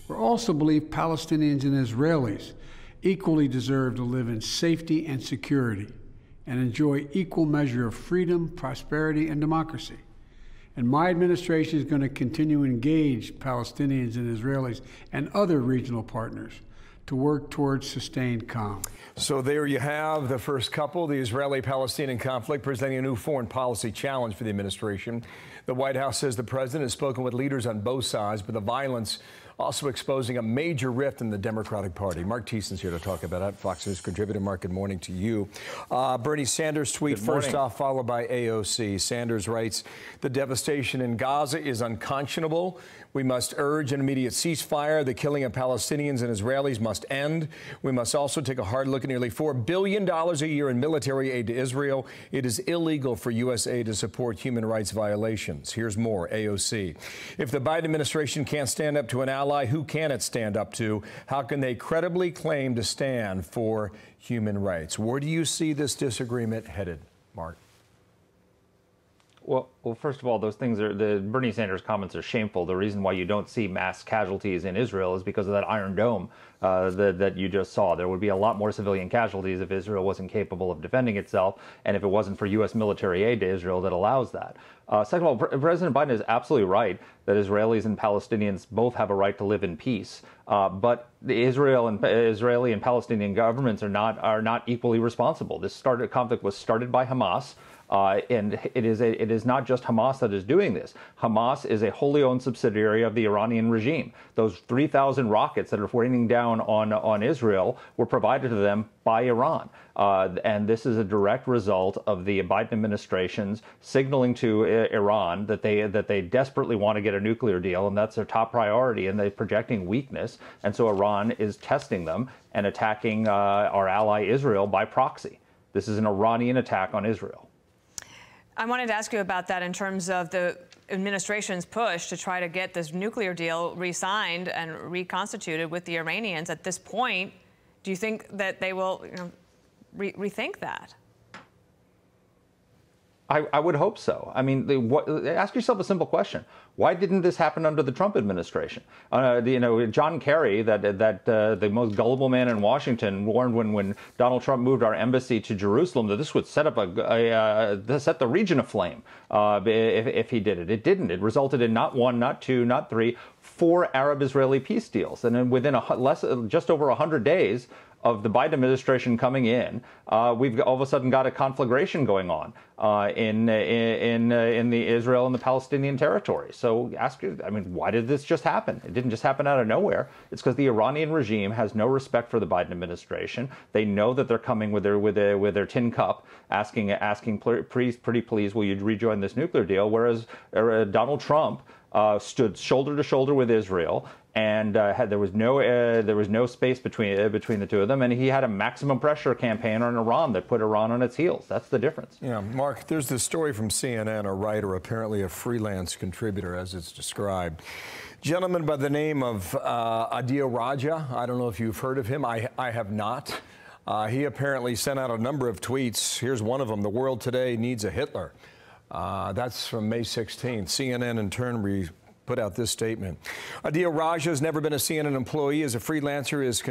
We also believe Palestinians and Israelis equally deserve to live in safety and security and enjoy equal measure of freedom, prosperity, and democracy. And my administration is going to continue to engage Palestinians and Israelis and other regional partners to work towards sustained calm. So there you have the first couple, the Israeli-Palestinian conflict presenting a new foreign policy challenge for the administration. The White House says the president has spoken with leaders on both sides, but the violence also exposing a major rift in the Democratic Party. Marc Thiessen's here to talk about it. Fox News contributor. Marc, good morning to you. Bernie Sanders tweet first off, followed by AOC. Sanders writes, the devastation in Gaza is unconscionable. We must urge an immediate ceasefire. The killing of Palestinians and Israelis must end. We must also take a hard look at nearly $4 billion a year in military aid to Israel. It is illegal for U.S. aid to support human rights violations. Here's more, AOC. If the Biden administration can't stand up to an ally, who can it stand up to? How can they credibly claim to stand for human rights? Where do you see this disagreement headed, Marc? Well, first of all, those things the Bernie Sanders comments are shameful. The reason why you don't see mass casualties in Israel is because of that Iron Dome that you just saw. There would be a lot more civilian casualties if Israel wasn't capable of defending itself, and if it wasn't for U.S. military aid to Israel that allows that. Second of all, President Biden is absolutely right that Israelis and Palestinians both have a right to live in peace. But the Israeli and Palestinian governments are not equally responsible. This conflict was started by Hamas. And it is not just Hamas that is doing this. Hamas is a wholly owned subsidiary of the Iranian regime. Those 3,000 rockets that are raining down on Israel were provided to them by Iran. And this is a direct result of the Biden administration's signaling to Iran that they desperately want to get a nuclear deal, and that's their top priority, and they're projecting weakness. And so Iran is testing them and attacking our ally Israel by proxy. This is an Iranian attack on Israel. I wanted to ask you about that in terms of the administration's push to try to get this nuclear deal re-signed and reconstituted with the Iranians. At this point, do you think that they will rethink that? I would hope so. I mean, ask yourself a simple question. Why didn't this happen under the Trump administration? John Kerry, the most gullible man in Washington, warned when Donald Trump moved our embassy to Jerusalem that this would set up set the region aflame if he did it. It didn't. It resulted in not one, not two, not three, 4 Arab-Israeli peace deals. And then within just over 100 days of the Biden administration coming in, we've all of a sudden got a conflagration going on in the Israel and the Palestinian territory. So why did this just happen? It didn't just happen out of nowhere. It's because the Iranian regime has no respect for the Biden administration. They know that they're coming with their tin cup, asking, pretty please, will you rejoin this nuclear deal? Whereas Donald Trump stood shoulder to shoulder with Israel, and there was no space between the two of them, and he had a maximum pressure campaign on Iran that put Iran on its heels. That's the difference. Yeah, Marc, there's this story from CNN, a writer, apparently a freelance contributor, as it's described. Gentleman by the name of Adil Raja. I don't know if you've heard of him. I have not. He apparently sent out a number of tweets. Here's one of them: "The world today needs a Hitler." That's from May 16th. CNN in turn put out this statement. Adil Raja has never been a CNN employee. As a freelancer, is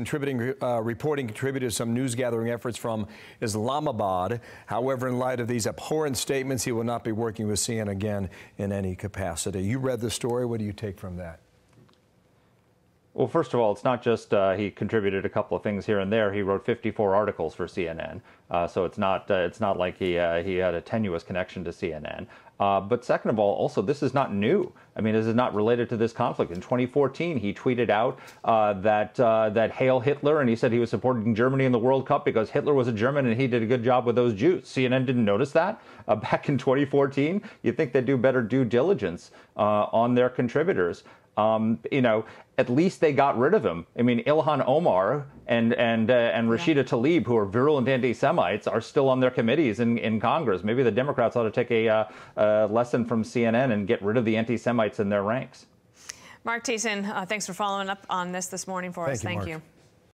reporting contributed to some news gathering efforts from Islamabad. However, in light of these abhorrent statements, he will not be working with CNN again in any capacity. You read the story. What do you take from that? Well, first of all, it's not just he contributed a couple of things here and there. He wrote 54 articles for CNN, so it's not like he had a tenuous connection to CNN. But second of all, also, this is not new. I mean, this is not related to this conflict. In 2014, he tweeted out that Hail Hitler, and he said he was supporting Germany in the World Cup because Hitler was a German and he did a good job with those Jews. CNN didn't notice that back in 2014. You'd think they'd do better due diligence on their contributors. At least they got rid of him. I mean, Ilhan Omar and Rashida Tlaib, who are virulent anti-Semites, are still on their committees in Congress. Maybe the Democrats ought to take a lesson from CNN and get rid of the anti-Semites in their ranks. Marc Thiessen, thanks for following up on this morning for us. Thank you.